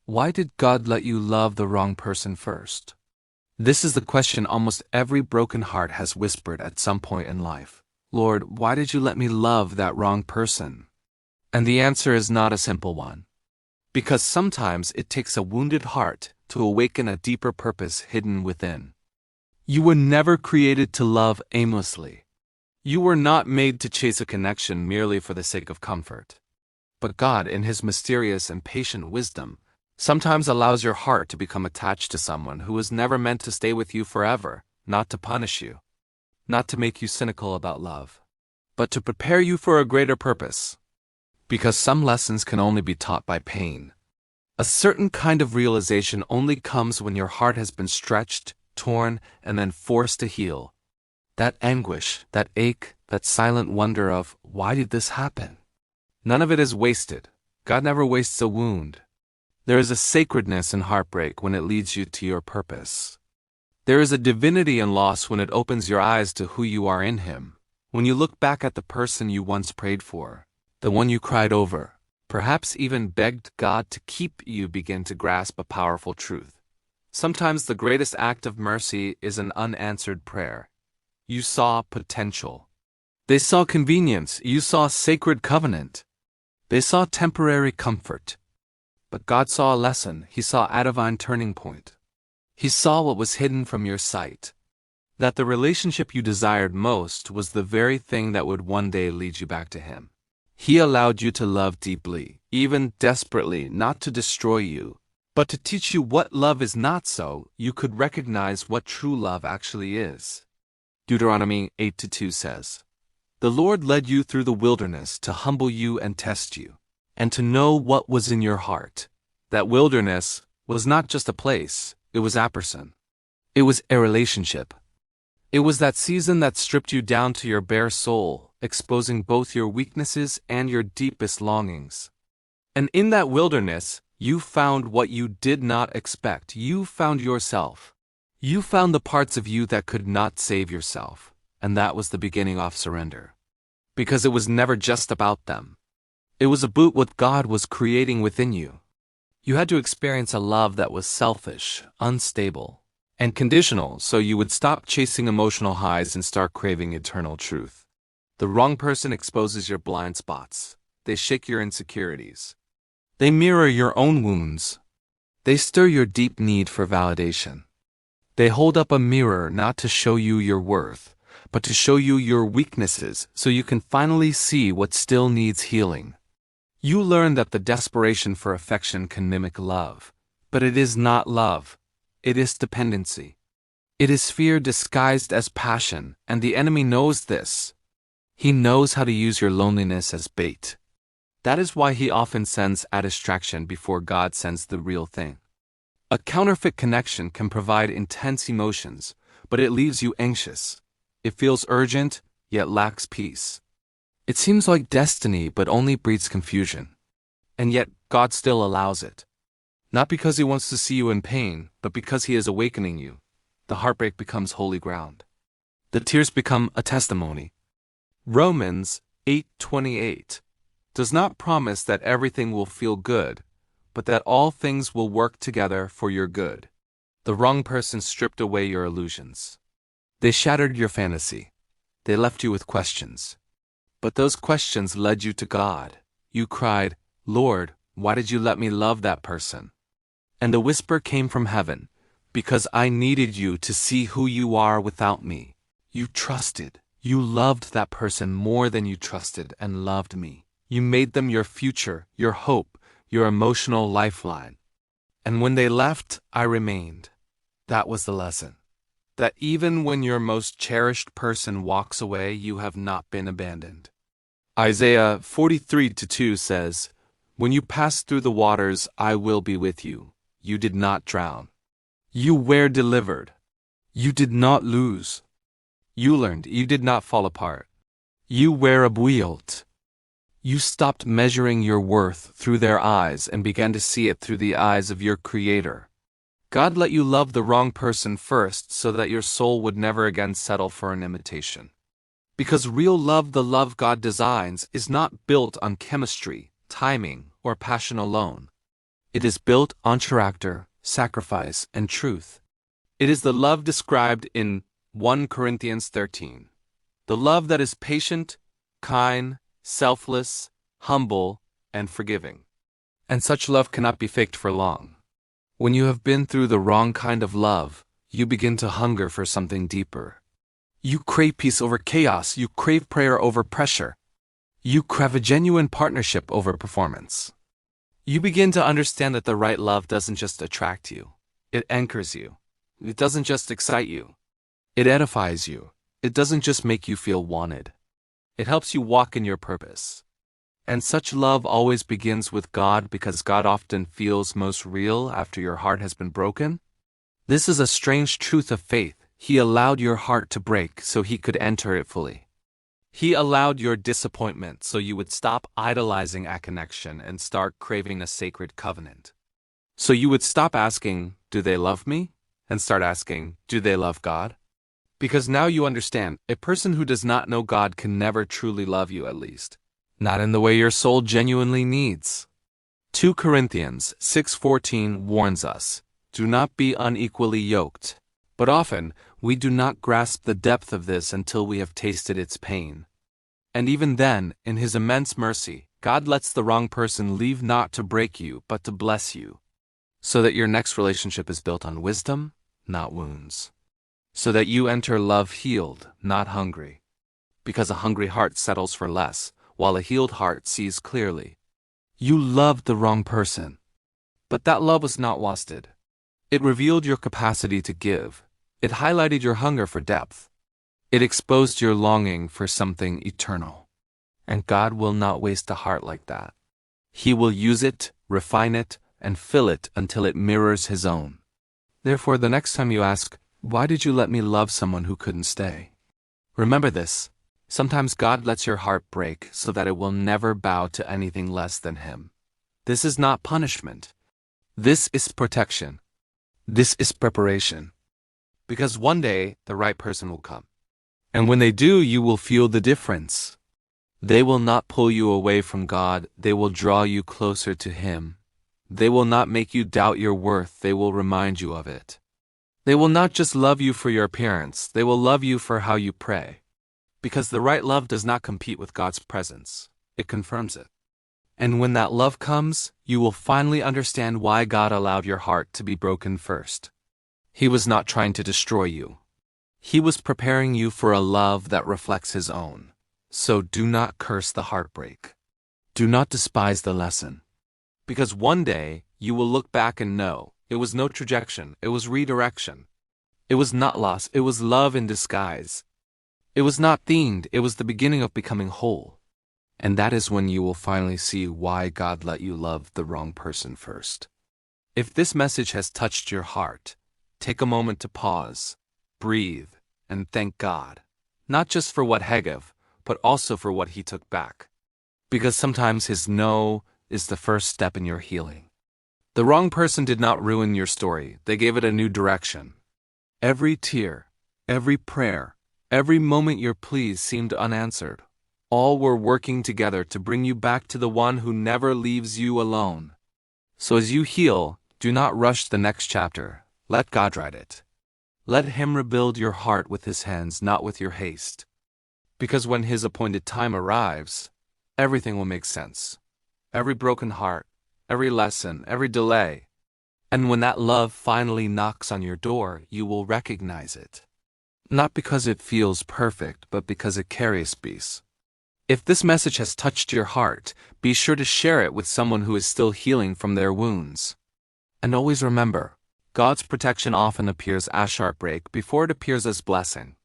Why did God let you love the wrong person first? This is the question almost every broken heart has whispered at some point in life. Lord, why did you let me love that wrong person? And the answer is not a simple one. Because sometimes it takes a wounded heart to awaken a deeper purpose hidden within. You were never created to love aimlessly. You were not made to chase a connection merely for the sake of comfort. But God, in His mysterious and patient wisdom, sometimes allows your heart to become attached to someone who was never meant to stay with you forever, not to punish you, not to make you cynical about love, but to prepare you for a greater purpose. Because some lessons can only be taught by pain. A certain kind of realization only comes when your heart has been stretched, torn, and then forced to heal. That anguish, that ache, that silent wonder of, why did this happen? None of it is wasted. God never wastes a wound. There is a sacredness in heartbreak when it leads you to your purpose. There is a divinity in loss when it opens your eyes to who you are in Him. When you look back at the person you once prayed for, the one you cried over, perhaps even begged God to keep, you begin to grasp a powerful truth. Sometimes the greatest act of mercy is an unanswered prayer. You saw potential. They saw convenience. You saw sacred covenant. They saw temporary comfort. But God saw a lesson. He saw a divine turning point. He saw what was hidden from your sight. That the relationship you desired most was the very thing that would one day lead you back to Him. He allowed you to love deeply, even desperately, not to destroy you, but to teach you what love is not, so you could recognize what true love actually is. Deuteronomy 8:2 says, "The Lord led you through the wilderness to humble you and test you, and to know what was in your heart." That wilderness was not just a place, it was a person. It was a relationship. It was that season that stripped you down to your bare soul, exposing both your weaknesses and your deepest longings. And in that wilderness, you found what you did not expect. You found yourself. You found the parts of you that could not save yourself, and that was the beginning of surrender. Because it was never just about them. It was about what God was creating within you. You had to experience a love that was selfish, unstable, and conditional, so you would stop chasing emotional highs and start craving eternal truth. The wrong person exposes your blind spots. They shake your insecurities. They mirror your own wounds. They stir your deep need for validation. They hold up a mirror not to show you your worth, but to show you your weaknesses so you can finally see what still needs healing. You learn that the desperation for affection can mimic love, but it is not love. It is dependency. It is fear disguised as passion, and the enemy knows this. He knows how to use your loneliness as bait. That is why he often sends a distraction before God sends the real thing. A counterfeit connection can provide intense emotions, but it leaves you anxious. It feels urgent, yet lacks peace. It seems like destiny, but only breeds confusion. And yet, God still allows it. Not because He wants to see you in pain, but because He is awakening you. The heartbreak becomes holy ground. The tears become a testimony. Romans 8:28 does not promise that everything will feel good, but that all things will work together for your good. The wrong person stripped away your illusions. They shattered your fantasy. They left you with questions. But those questions led you to God. You cried, "Lord, why did you let me love that person?" And a whisper came from heaven, "Because I needed you to see who you are without me. You trusted. You loved that person more than you trusted and loved me. You made them your future, your hope, your emotional lifeline. And when they left, I remained." That was the lesson. That even when your most cherished person walks away, you have not been abandoned. Isaiah 43:2 says, "When you pass through the waters, I will be with you. You did not drown. You were delivered. You did not lose. You learned. You did not fall apart. You were upheld." You stopped measuring your worth through their eyes and began to see it through the eyes of your Creator. God let you love the wrong person first so that your soul would never again settle for an imitation. Because real love, the love God designs, is not built on chemistry, timing, or passion alone. It is built on character, sacrifice, and truth. It is the love described in 1 Corinthians 13. The love that is patient, kind, selfless, humble, and forgiving. And such love cannot be faked for long. When you have been through the wrong kind of love, you begin to hunger for something deeper. You crave peace over chaos. You crave prayer over pressure. You crave a genuine partnership over performance. You begin to understand that the right love doesn't just attract you. It anchors you. It doesn't just excite you. It edifies you. It doesn't just make you feel wanted. It helps you walk in your purpose. And such love always begins with God because God often feels most real after your heart has been broken. This is a strange truth of faith. He allowed your heart to break so He could enter it fully. He allowed your disappointment so you would stop idolizing a connection and start craving a sacred covenant. So you would stop asking, "Do they love me?" and start asking, "Do they love God?" Because now you understand, a person who does not know God can never truly love you, at least. Not in the way your soul genuinely needs. 2 Corinthians 6:14 warns us, "Do not be unequally yoked." But often, we do not grasp the depth of this until we have tasted its pain. And even then, in His immense mercy, God lets the wrong person leave not to break you, but to bless you. So that your next relationship is built on wisdom, not wounds. So that you enter love healed, not hungry. Because a hungry heart settles for less, while a healed heart sees clearly. You loved the wrong person. But that love was not wasted. It revealed your capacity to give. It highlighted your hunger for depth. It exposed your longing for something eternal. And God will not waste a heart like that. He will use it, refine it, and fill it until it mirrors His own. Therefore, the next time you ask, "Why did you let me love someone who couldn't stay?" remember this. Sometimes God lets your heart break so that it will never bow to anything less than Him. This is not punishment. This is protection. This is preparation. Because one day, the right person will come. And when they do, you will feel the difference. They will not pull you away from God. They will draw you closer to Him. They will not make you doubt your worth. They will remind you of it. They will not just love you for your appearance. They will love you for how you pray. Because the right love does not compete with God's presence. It confirms it. And when that love comes, you will finally understand why God allowed your heart to be broken first. He was not trying to destroy you. He was preparing you for a love that reflects His own. So do not curse the heartbreak. Do not despise the lesson. Because one day, you will look back and know, it was no trajectory, it was redirection. It was not loss, it was love in disguise. It was not themed, it was the beginning of becoming whole. And that is when you will finally see why God let you love the wrong person first. If this message has touched your heart, take a moment to pause, breathe, and thank God. Not just for what He gave, but also for what He took back. Because sometimes His no is the first step in your healing. The wrong person did not ruin your story, they gave it a new direction. Every tear, every prayer, every moment your pleas seemed unanswered. All were working together to bring you back to the one who never leaves you alone. So as you heal, do not rush the next chapter. Let God write it. Let Him rebuild your heart with His hands, not with your haste. Because when His appointed time arrives, everything will make sense. Every broken heart, every lesson, every delay. And when that love finally knocks on your door, you will recognize it. Not because it feels perfect, but because it carries peace. If this message has touched your heart, be sure to share it with someone who is still healing from their wounds. And always remember, God's protection often appears as heartbreak before it appears as blessing.